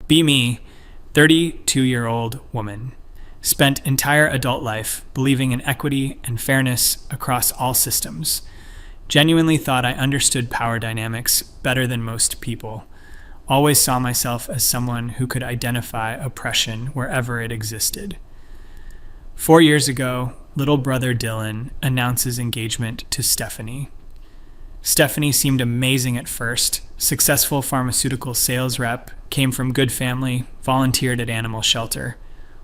Be me, 32-year-old woman. Spent entire adult life believing in equity and fairness across all systems. Genuinely thought I understood power dynamics better than most people. Always saw myself as someone who could identify oppression wherever it existed. 4 years ago, little brother Dylan announces engagement to Stephanie. Stephanie seemed amazing at first. Successful pharmaceutical sales rep, came from good family, volunteered at animal shelter.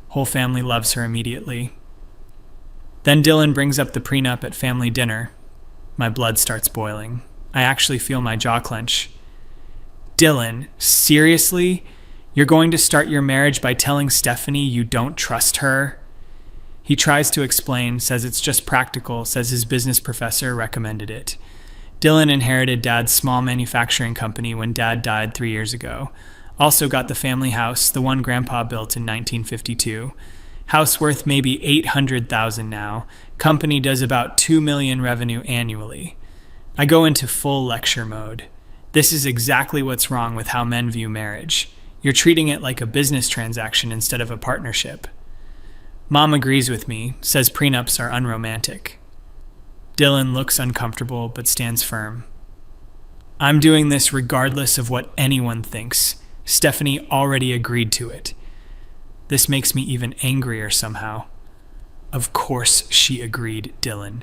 Whole family loves her immediately. Then Dylan brings up the prenup at family dinner. My blood starts boiling. I actually feel my jaw clench. Dylan, seriously? You're going to start your marriage by telling Stephanie you don't trust her? He tries to explain, says it's just practical, says his business professor recommended it. Dylan inherited Dad's small manufacturing company when Dad died 3 years ago. Also got the family house, the one Grandpa built in 1952. House worth maybe $800,000 now. Company does about $2 million revenue annually. I go into full lecture mode. This is exactly what's wrong with how men view marriage. You're treating it like a business transaction instead of a partnership. Mom agrees with me, says prenups are unromantic. Dylan looks uncomfortable but stands firm. I'm doing this regardless of what anyone thinks. Stephanie already agreed to it. This makes me even angrier somehow. Of course she agreed, Dylan.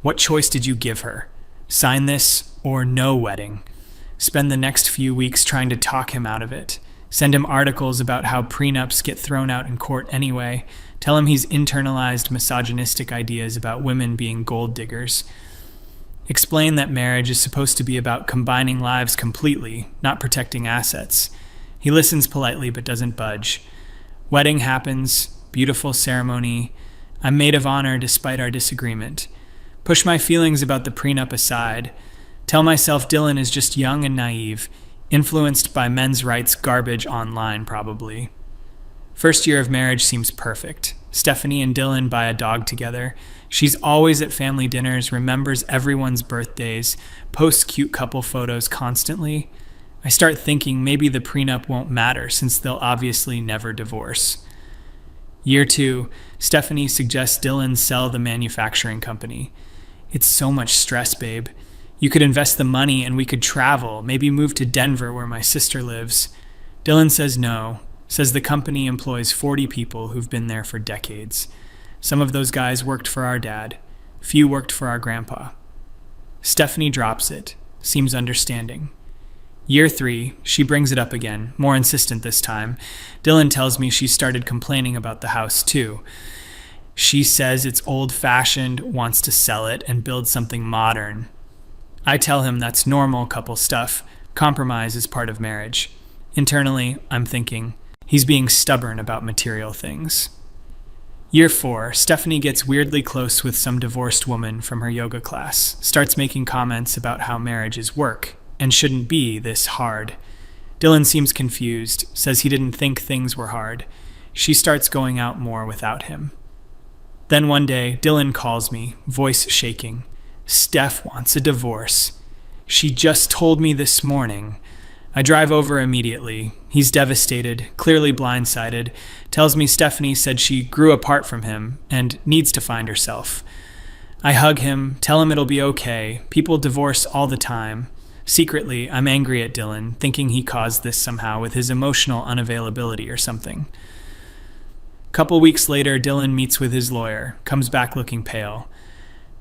What choice did you give her? Sign this or no wedding? Spend the next few weeks trying to talk him out of it. Send him articles about how prenups get thrown out in court anyway. Tell him he's internalized misogynistic ideas about women being gold diggers. Explain that marriage is supposed to be about combining lives completely, not protecting assets. He listens politely but doesn't budge. Wedding happens, beautiful ceremony. I'm maid of honor despite our disagreement. Push my feelings about the prenup aside. Tell myself Dylan is just young and naive, influenced by men's rights garbage online probably. First year of marriage seems perfect. Stephanie and Dylan buy a dog together. She's always at family dinners, remembers everyone's birthdays, posts cute couple photos constantly. I start thinking maybe the prenup won't matter since they'll obviously never divorce. Year 2, Stephanie suggests Dylan sell the manufacturing company. It's so much stress, babe. You could invest the money and we could travel, maybe move to Denver where my sister lives. Dylan says no, says the company employs 40 people who've been there for decades. Some of those guys worked for our dad. Few worked for our grandpa. Stephanie drops it, seems understanding. Year 3, she brings it up again, more insistent this time. Dylan tells me she started complaining about the house too. She says it's old-fashioned, wants to sell it and build something modern. I tell him that's normal couple stuff. Compromise is part of marriage. Internally, I'm thinking, he's being stubborn about material things. Year 4, Stephanie gets weirdly close with some divorced woman from her yoga class, starts making comments about how marriage is work and shouldn't be this hard. Dylan seems confused, says he didn't think things were hard. She starts going out more without him. Then one day, Dylan calls me, voice shaking. Steph wants a divorce. She just told me this morning. I drive over immediately. He's devastated, clearly blindsided, tells me Stephanie said she grew apart from him and needs to find herself. I hug him, tell him it'll be okay. People divorce all the time. Secretly, I'm angry at Dylan, thinking he caused this somehow with his emotional unavailability or something. Couple weeks later, Dylan meets with his lawyer, comes back looking pale.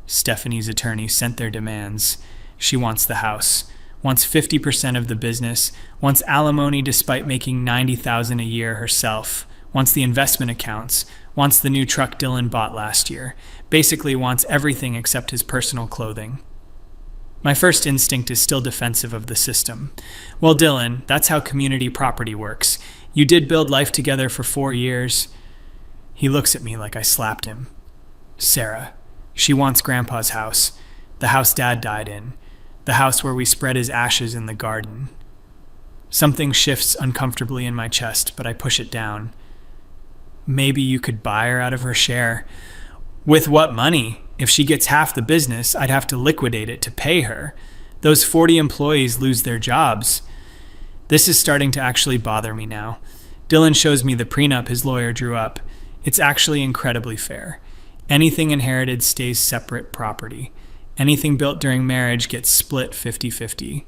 Stephanie's attorney sent their demands. She wants the house, wants 50% of the business, wants alimony despite making $90,000 a year herself, wants the investment accounts, wants the new truck Dylan bought last year, basically wants everything except his personal clothing. My first instinct is still defensive of the system. Well, Dylan, that's how community property works. You did build life together for 4 years. He looks at me like I slapped him. Sarah. She wants Grandpa's house, the house Dad died in, the house where we spread his ashes in the garden. Something shifts uncomfortably in my chest, but I push it down. Maybe you could buy her out of her share. With what money? If she gets half the business, I'd have to liquidate it to pay her. Those 40 employees lose their jobs. This is starting to actually bother me now. Dylan shows me the prenup his lawyer drew up. It's actually incredibly fair. Anything inherited stays separate property. Anything built during marriage gets split 50-50.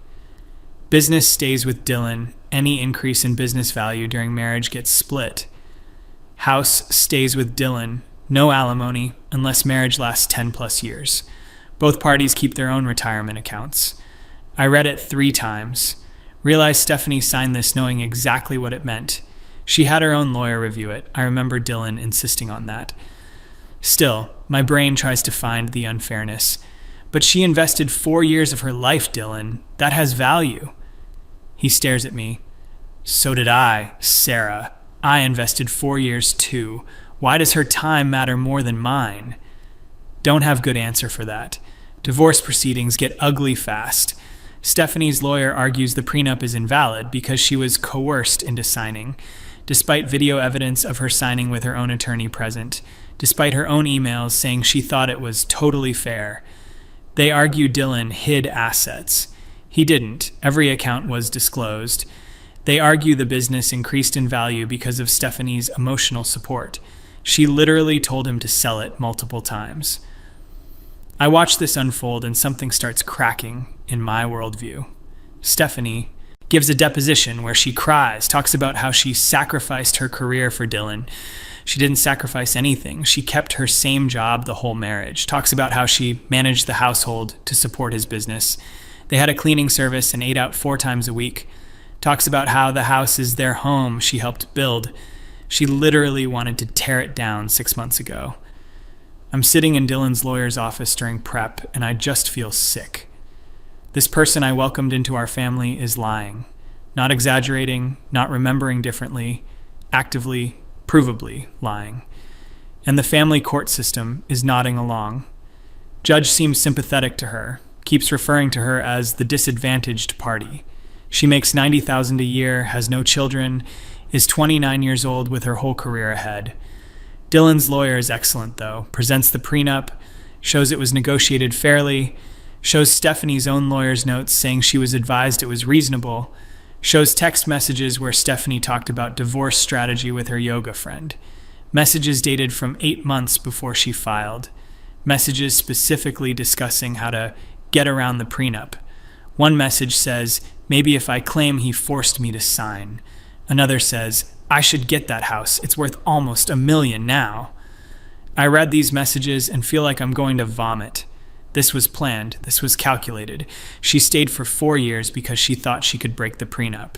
Business stays with Dylan. Any increase in business value during marriage gets split. House stays with Dylan. No alimony unless marriage lasts 10 plus years. Both parties keep their own retirement accounts. I read it 3 times. Realized Stephanie signed this knowing exactly what it meant. She had her own lawyer review it. I remember Dylan insisting on that. Still, my brain tries to find the unfairness. But she invested 4 years of her life, Dylan. That has value. He stares at me. So did I, Sarah. I invested 4 years too. Why does her time matter more than mine? Don't have good answer for that. Divorce proceedings get ugly fast. Stephanie's lawyer argues the prenup is invalid because she was coerced into signing, despite video evidence of her signing with her own attorney present, despite her own emails saying she thought it was totally fair. They argue Dylan hid assets. He didn't. Every account was disclosed. They argue the business increased in value because of Stephanie's emotional support. She literally told him to sell it multiple times. I watch this unfold and something starts cracking in my worldview. Stephanie gives a deposition where she cries, talks about how she sacrificed her career for Dylan. She didn't sacrifice anything. She kept her same job the whole marriage. Talks about how she managed the household to support his business. They had a cleaning service and ate out 4 times a week. Talks about how the house is their home she helped build. She literally wanted to tear it down 6 months ago. I'm sitting in Dylan's lawyer's office during prep, and I just feel sick. This person I welcomed into our family is lying. Not exaggerating, not remembering differently, actively, provably lying. And the family court system is nodding along. Judge seems sympathetic to her, keeps referring to her as the disadvantaged party. She makes $90,000 a year, has no children, is 29 years old with her whole career ahead. Dylan's lawyer is excellent, though. Presents the prenup, shows it was negotiated fairly, shows Stephanie's own lawyer's notes saying she was advised it was reasonable, shows text messages where Stephanie talked about divorce strategy with her yoga friend, messages dated from 8 months before she filed, messages specifically discussing how to get around the prenup. One message says, maybe if I claim he forced me to sign. Another says, I should get that house. It's worth almost $1 million now. I read these messages and feel like I'm going to vomit. This was planned. This was calculated. She stayed for 4 years because she thought she could break the prenup.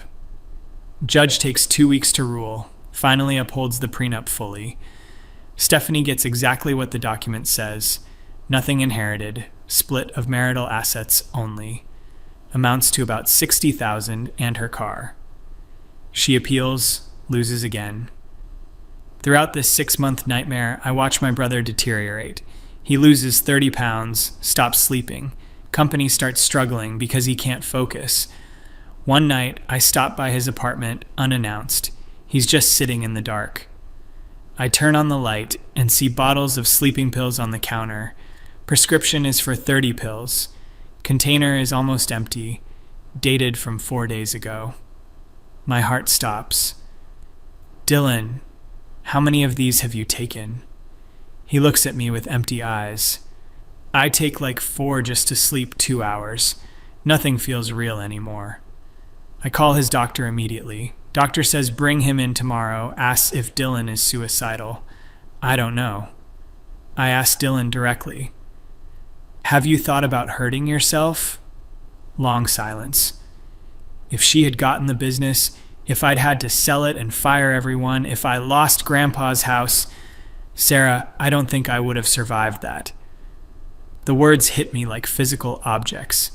Judge takes 2 weeks to rule, finally upholds the prenup fully. Stephanie gets exactly what the document says. Nothing inherited. Split of marital assets only. Amounts to about $60,000 and her car. She appeals, loses again. Throughout this 6-month nightmare, I watch my brother deteriorate. He loses 30 pounds, stops sleeping. Company starts struggling because he can't focus. One night, I stop by his apartment unannounced. He's just sitting in the dark. I turn on the light and see bottles of sleeping pills on the counter. Prescription is for 30 pills. Container is almost empty, dated from 4 days ago. My heart stops. Dylan, how many of these have you taken? He looks at me with empty eyes. I take like 4 just to sleep 2 hours. Nothing feels real anymore. I call his doctor immediately. Doctor says bring him in tomorrow, asks if Dylan is suicidal. I don't know. I ask Dylan directly. Have you thought about hurting yourself? Long silence. If she had gotten the business, if I'd had to sell it and fire everyone, if I lost Grandpa's house, Sarah, I don't think I would have survived that. The words hit me like physical objects.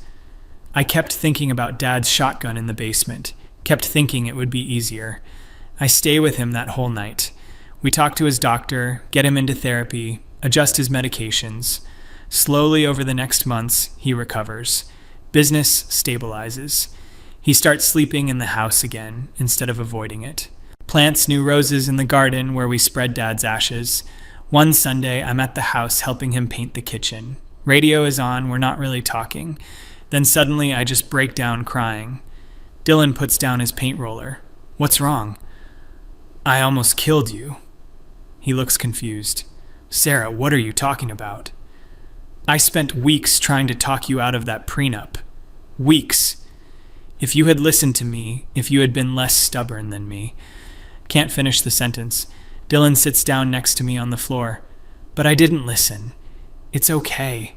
I kept thinking about Dad's shotgun in the basement, kept thinking it would be easier. I stay with him that whole night. We talk to his doctor, get him into therapy, adjust his medications. Slowly over the next months, he recovers. Business stabilizes. He starts sleeping in the house again instead of avoiding it. Plants new roses in the garden where we spread Dad's ashes. One Sunday, I'm at the house helping him paint the kitchen. Radio is on, we're not really talking. Then suddenly I just break down crying. Dylan puts down his paint roller. What's wrong? I almost killed you. He looks confused. Sarah, what are you talking about? I spent weeks trying to talk you out of that prenup. Weeks. If you had listened to me, if you had been less stubborn than me. Can't finish the sentence. Dylan sits down next to me on the floor. But I didn't listen. It's okay.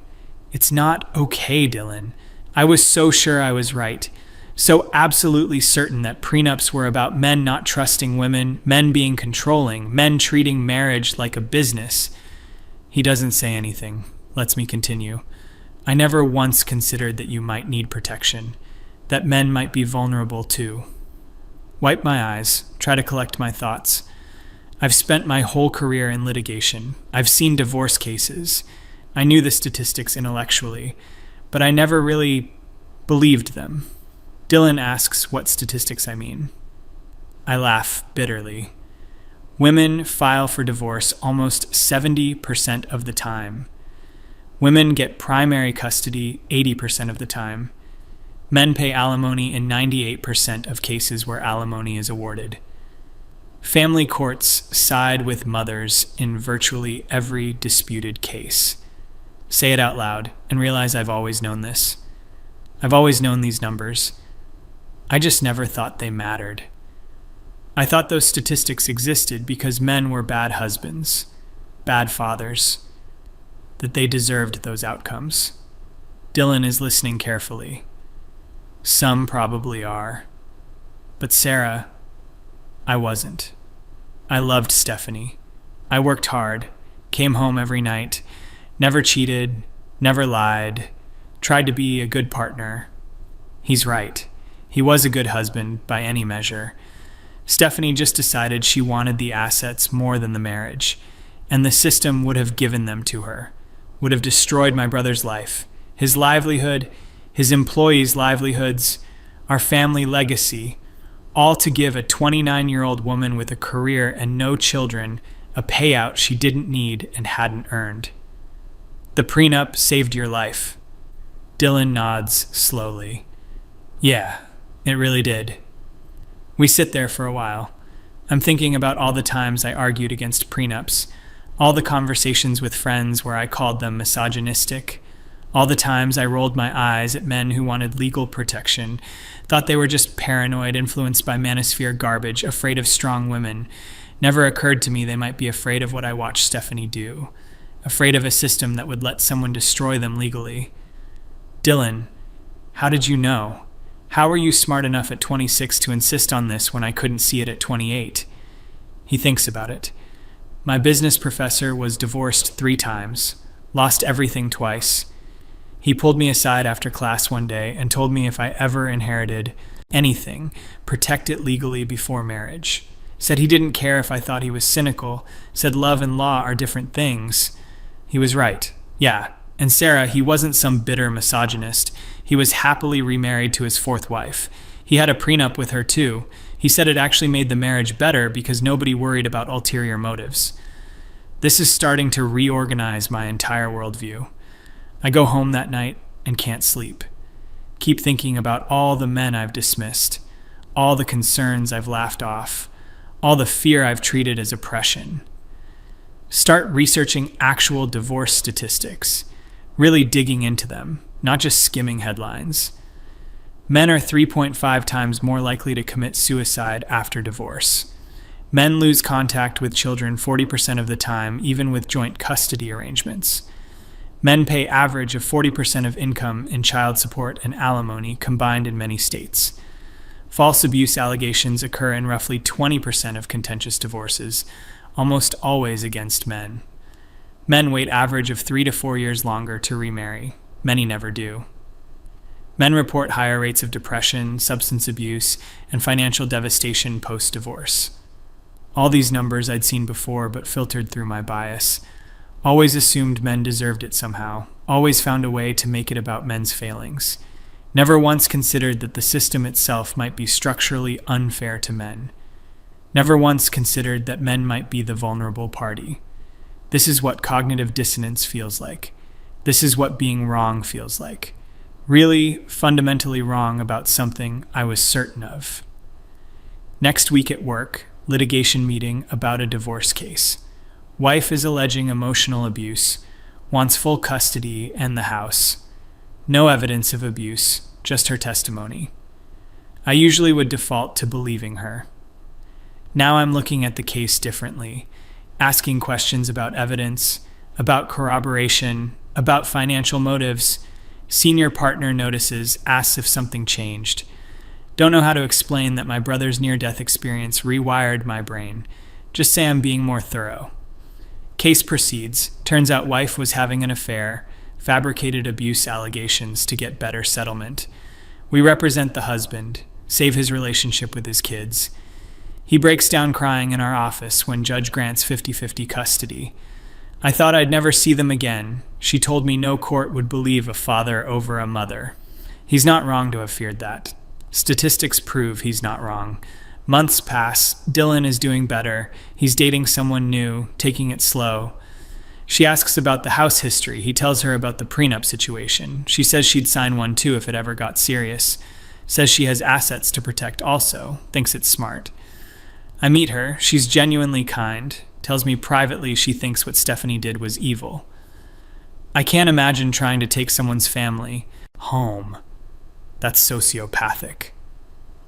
It's not okay, Dylan. I was so sure I was right. So absolutely certain that prenups were about men not trusting women, men being controlling, men treating marriage like a business. He doesn't say anything. Lets me continue. I never once considered that you might need protection, that men might be vulnerable too. Wipe my eyes, try to collect my thoughts. I've spent my whole career in litigation. I've seen divorce cases. I knew the statistics intellectually, but I never really believed them. Dylan asks what statistics I mean. I laugh bitterly. Women file for divorce almost 70% of the time. Women get primary custody 80% of the time. Men pay alimony in 98% of cases where alimony is awarded. Family courts side with mothers in virtually every disputed case. Say it out loud and realize I've always known this. I've always known these numbers. I just never thought they mattered. I thought those statistics existed because men were bad husbands, bad fathers, that they deserved those outcomes. Dylan is listening carefully. Some probably are. But Sarah, I wasn't. I loved Stephanie. I worked hard, came home every night, never cheated, never lied, tried to be a good partner. He's right. He was a good husband by any measure. Stephanie just decided she wanted the assets more than the marriage, and the system would have given them to her, would have destroyed my brother's life, his livelihood, his employees' livelihoods, our family legacy, all to give a 29-year-old woman with a career and no children a payout she didn't need and hadn't earned. The prenup saved your life. Dylan nods slowly. Yeah, it really did. We sit there for a while. I'm thinking about all the times I argued against prenups, all the conversations with friends where I called them misogynistic, all the times I rolled my eyes at men who wanted legal protection, thought they were just paranoid, influenced by manosphere garbage, afraid of strong women. Never occurred to me they might be afraid of what I watched Stephanie do, afraid of a system that would let someone destroy them legally. Dylan, how did you know? How were you smart enough at 26 to insist on this when I couldn't see it at 28? He thinks about it. My business professor was divorced 3 times, lost everything twice. He pulled me aside after class one day and told me if I ever inherited anything, protect it legally before marriage. Said he didn't care if I thought he was cynical, said love and law are different things. He was right. Yeah. And Sarah, he wasn't some bitter misogynist. He was happily remarried to his 4th wife. He had a prenup with her too. He said it actually made the marriage better because nobody worried about ulterior motives. This is starting to reorganize my entire worldview. I go home that night and can't sleep. Keep thinking about all the men I've dismissed, all the concerns I've laughed off, all the fear I've treated as oppression. Start researching actual divorce statistics, really digging into them, not just skimming headlines. Men are 3.5 times more likely to commit suicide after divorce. Men lose contact with children 40% of the time, even with joint custody arrangements. Men pay average of 40% of income in child support and alimony combined in many states. False abuse allegations occur in roughly 20% of contentious divorces, almost always against men. Men wait average of 3 to 4 years longer to remarry. Many never do. Men report higher rates of depression, substance abuse, and financial devastation post-divorce. All these numbers I'd seen before but filtered through my bias. Always assumed men deserved it somehow. Always found a way to make it about men's failings. Never once considered that the system itself might be structurally unfair to men. Never once considered that men might be the vulnerable party. This is what cognitive dissonance feels like. This is what being wrong feels like. Really fundamentally wrong about something I was certain of. Next week at work, litigation meeting about a divorce case. Wife is alleging emotional abuse, wants full custody and the house. No evidence of abuse, just her testimony. I usually would default to believing her. Now I'm looking at the case differently, asking questions about evidence, about corroboration, about financial motives. Senior partner notices, asks if something changed. Don't know how to explain that my brother's near-death experience rewired my brain. Just say I'm being more thorough. Case proceeds. Turns out wife was having an affair, fabricated abuse allegations to get better settlement. We represent the husband, save his relationship with his kids. He breaks down crying in our office when judge grants 50-50 custody. I thought I'd never see them again. She told me no court would believe a father over a mother. He's not wrong to have feared that. Statistics prove he's not wrong. Months pass. Dylan is doing better. He's dating someone new, taking it slow. She asks about the house history. He tells her about the prenup situation. She says she'd sign one too if it ever got serious. Says she has assets to protect also. Thinks it's smart. I meet her. She's genuinely kind. Tells me privately she thinks what Stephanie did was evil. I can't imagine trying to take someone's family home. That's sociopathic.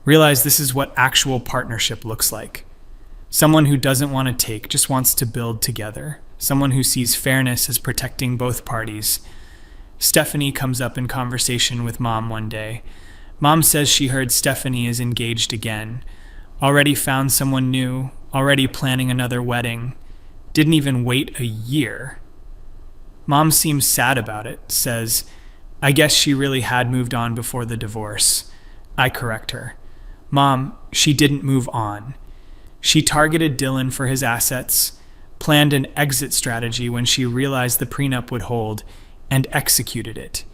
Realize this is what actual partnership looks like. Someone who doesn't want to take, just wants to build together. Someone who sees fairness as protecting both parties. Stephanie comes up in conversation with Mom one day. Mom says she heard Stephanie is engaged again. Already found someone new, already planning another wedding. Didn't even wait a year. Mom seems sad about it, says, I guess she really had moved on before the divorce. I correct her. Mom, she didn't move on. She targeted Dylan for his assets, planned an exit strategy when she realized the prenup would hold, and executed it.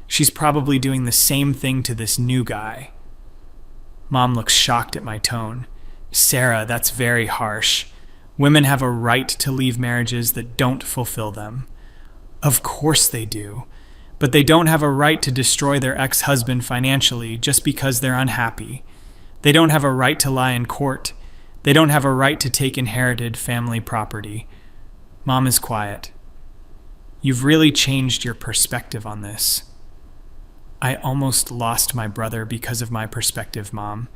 She's probably doing the same thing to this new guy. Mom looks shocked at my tone. Sarah, that's very harsh. Women have a right to leave marriages that don't fulfill them. Of course they do. But they don't have a right to destroy their ex-husband financially just because they're unhappy. They don't have a right to lie in court. They don't have a right to take inherited family property. Mom is quiet. You've really changed your perspective on this. I almost lost my brother because of my perspective, Mom.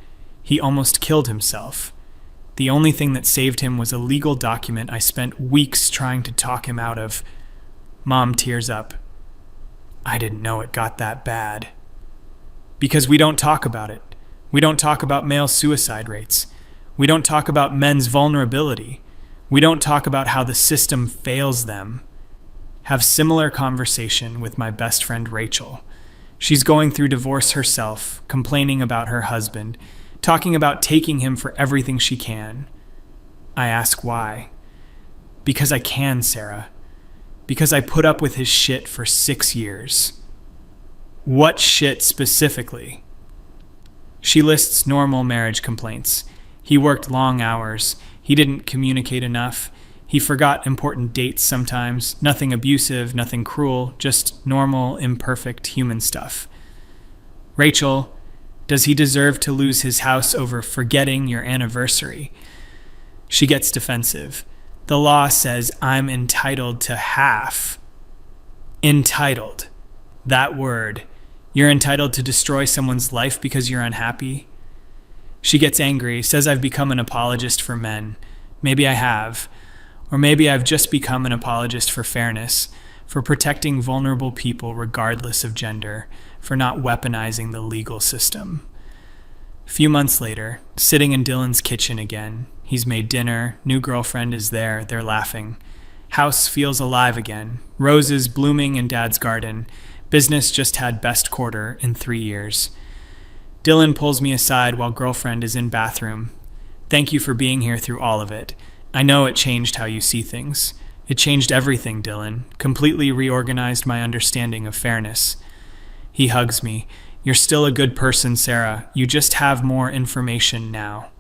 He almost killed himself. The only thing that saved him was a legal document I spent weeks trying to talk him out of. Mom tears up. I didn't know it got that bad. Because we don't talk about it. We don't talk about male suicide rates. We don't talk about men's vulnerability. We don't talk about how the system fails them. Have similar conversation with my best friend Rachel. She's going through divorce herself, complaining about her husband, talking about taking him for everything she can. I ask why. Because I can, Sarah. Because I put up with his shit for 6 years. What shit specifically? She lists normal marriage complaints. He worked long hours. He didn't communicate enough. He forgot important dates sometimes. Nothing abusive, nothing cruel, just normal, imperfect human stuff. Rachel, does he deserve to lose his house over forgetting your anniversary? She gets defensive. The law says I'm entitled to half. Entitled. That word. You're entitled to destroy someone's life because you're unhappy? She gets angry, says I've become an apologist for men. Maybe I have. Or maybe I've just become an apologist for fairness, for protecting vulnerable people regardless of gender, for not weaponizing the legal system. A few months later, sitting in Dylan's kitchen again. He's made dinner, new girlfriend is there, they're laughing. House feels alive again, roses blooming in Dad's garden. Business just had best quarter in 3 years. Dylan pulls me aside while girlfriend is in bathroom. Thank you for being here through all of it. I know it changed how you see things. It changed everything, Dylan. Completely reorganized my understanding of fairness. He hugs me. You're still a good person, Sarah. You just have more information now.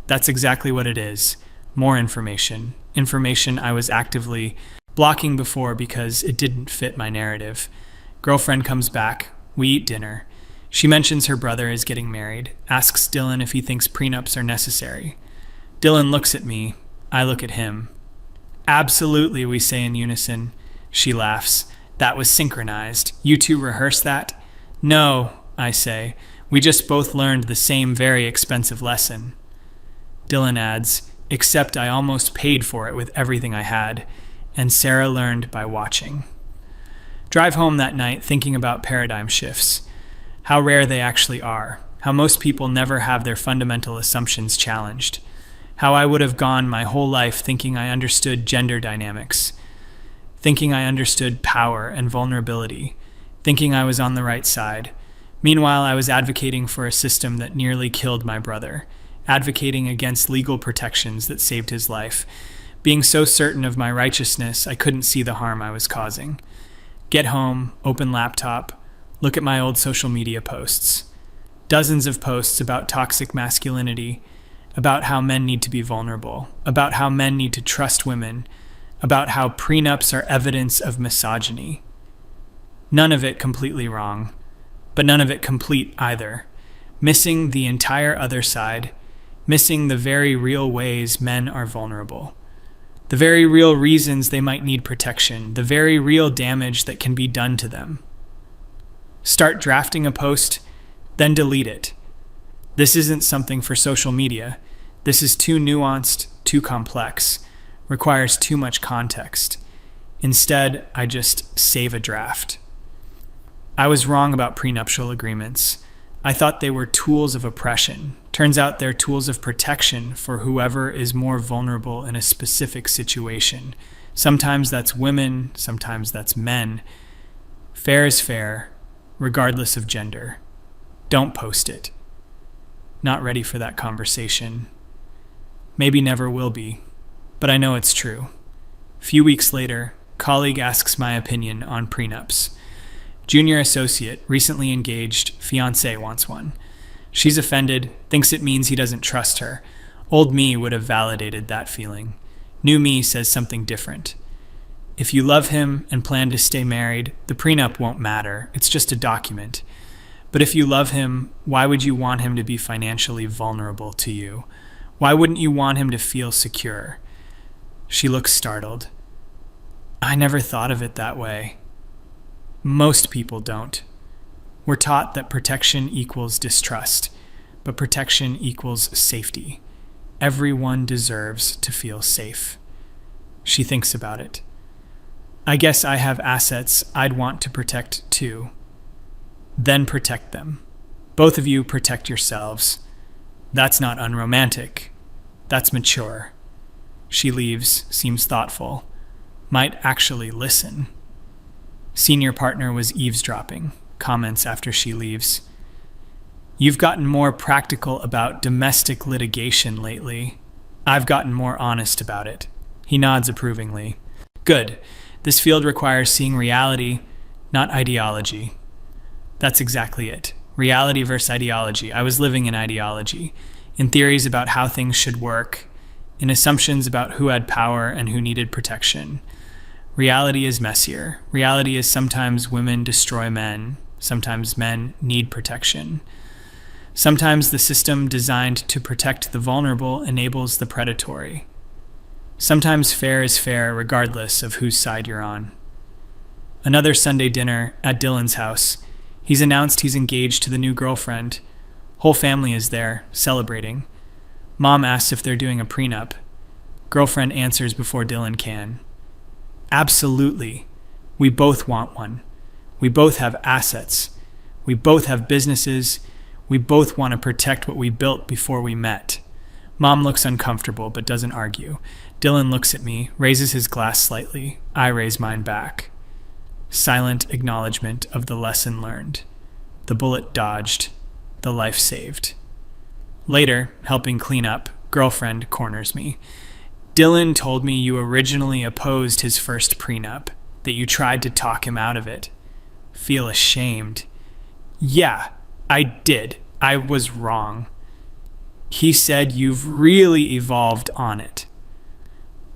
That's exactly what it is. More information. Information I was actively blocking before because it didn't fit my narrative. Girlfriend comes back. We eat dinner. She mentions her brother is getting married, asks Dylan if he thinks prenups are necessary. Dylan looks at me. I look at him. Absolutely, we say in unison. She laughs. That was synchronized. You two rehearsed that? No, I say. We just both learned the same very expensive lesson. Dylan adds, except I almost paid for it with everything I had, and Sarah learned by watching. Drive home that night thinking about paradigm shifts, how rare they actually are, how most people never have their fundamental assumptions challenged, how I would have gone my whole life thinking I understood gender dynamics, thinking I understood power and vulnerability, thinking I was on the right side. Meanwhile, I was advocating for a system that nearly killed my brother, advocating against legal protections that saved his life, being so certain of my righteousness I couldn't see the harm I was causing. Get home, open laptop, look at my old social media posts. Dozens of posts about toxic masculinity, about how men need to be vulnerable, about how men need to trust women, about how prenups are evidence of misogyny. None of it completely wrong, but none of it complete either. Missing the entire other side, missing the very real ways men are vulnerable. The very real reasons they might need protection, the very real damage that can be done to them. Start drafting a post, then delete it. This isn't something for social media. This is too nuanced, too complex, requires too much context. Instead, I just save a draft. I was wrong about prenuptial agreements. I thought they were tools of oppression. Turns out they're tools of protection for whoever is more vulnerable in a specific situation. Sometimes that's women, sometimes that's men. Fair is fair, regardless of gender. Don't post it. Not ready for that conversation. Maybe never will be, but I know it's true. A few weeks later, colleague asks my opinion on prenups. Junior associate, recently engaged, fiancé wants one. She's offended, thinks it means he doesn't trust her. Old me would have validated that feeling. New me says something different. If you love him and plan to stay married, the prenup won't matter. It's just a document. But if you love him, why would you want him to be financially vulnerable to you? Why wouldn't you want him to feel secure? She looks startled. I never thought of it that way. Most people don't. We're taught that protection equals distrust, but protection equals safety. Everyone deserves to feel safe. She thinks about it. I guess I have assets I'd want to protect too. Then protect them. Both of you protect yourselves. That's not unromantic. That's mature. She leaves, seems thoughtful. Might actually listen. Senior partner was eavesdropping, comments after she leaves. You've gotten more practical about domestic litigation lately. I've gotten more honest about it. He nods approvingly. Good. This field requires seeing reality, not ideology. That's exactly it. Reality versus ideology. I was living in ideology, in theories about how things should work, in assumptions about who had power and who needed protection. Reality is messier. Reality is sometimes women destroy men. Sometimes men need protection. Sometimes the system designed to protect the vulnerable enables the predatory. Sometimes fair is fair regardless of whose side you're on. Another Sunday dinner at Dylan's house. He's announced he's engaged to the new girlfriend. Whole family is there, celebrating. Mom asks if they're doing a prenup. Girlfriend answers before Dylan can. Absolutely. We both want one. We both have assets. We both have businesses. We both want to protect what we built before we met. Mom looks uncomfortable but doesn't argue. Dylan looks at me, raises his glass slightly. I raise mine back. Silent acknowledgement of the lesson learned. The bullet dodged. The life saved. Later, helping clean up, girlfriend corners me. Dylan told me you originally opposed his first prenup, that you tried to talk him out of it. Feel ashamed. Yeah, I did. I was wrong. He said you've really evolved on it.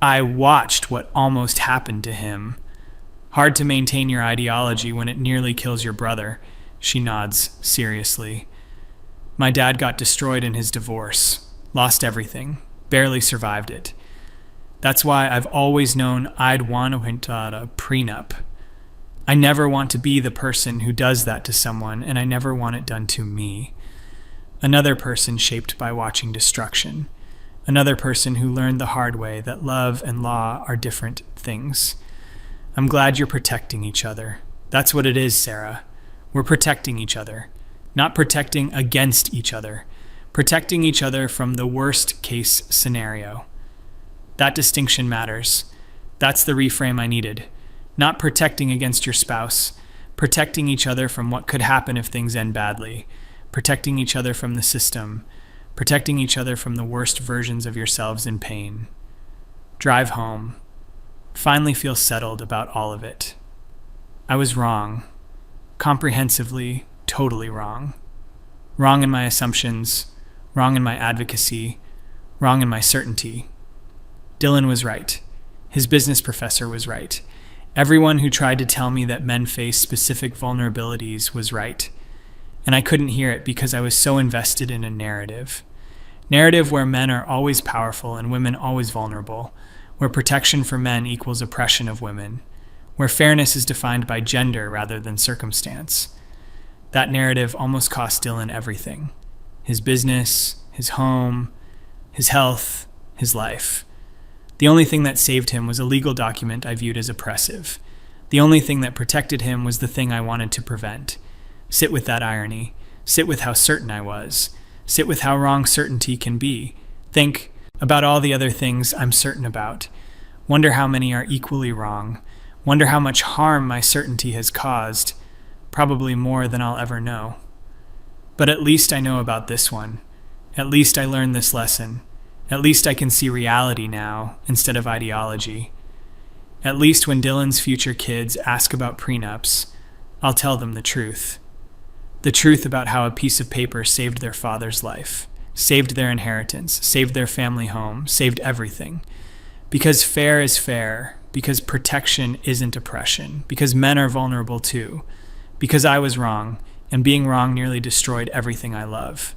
I watched what almost happened to him. Hard to maintain your ideology when it nearly kills your brother. She nods seriously. My dad got destroyed in his divorce, lost everything, barely survived it. That's why I've always known I'd want to enter a prenup. I never want to be the person who does that to someone, and I never want it done to me. Another person shaped by watching destruction. Another person who learned the hard way that love and law are different things. I'm glad you're protecting each other. That's what it is, Sarah. We're protecting each other. Not protecting against each other. Protecting each other from the worst case scenario. That distinction matters. That's the reframe I needed. Not protecting against your spouse. Protecting each other from what could happen if things end badly. Protecting each other from the system. Protecting each other from the worst versions of yourselves in pain. Drive home. Finally feel settled about all of it. I was wrong. Comprehensively, totally wrong. Wrong in my assumptions. Wrong in my advocacy. Wrong in my certainty. Dylan was right. His business professor was right. Everyone who tried to tell me that men face specific vulnerabilities was right. And I couldn't hear it because I was so invested in a narrative. Narrative where men are always powerful and women always vulnerable. Where protection for men equals oppression of women. Where fairness is defined by gender rather than circumstance. That narrative almost cost Dylan everything. His business, his home, his health, his life. The only thing that saved him was a legal document I viewed as oppressive. The only thing that protected him was the thing I wanted to prevent. Sit with that irony. Sit with how certain I was. Sit with how wrong certainty can be. Think about all the other things I'm certain about. Wonder how many are equally wrong. Wonder how much harm my certainty has caused. Probably more than I'll ever know. But at least I know about this one. At least I learned this lesson. At least I can see reality now, instead of ideology. At least when Dylan's future kids ask about prenups, I'll tell them the truth. The truth about how a piece of paper saved their father's life, saved their inheritance, saved their family home, saved everything. Because fair is fair, because protection isn't oppression, because men are vulnerable too, because I was wrong, and being wrong nearly destroyed everything I love.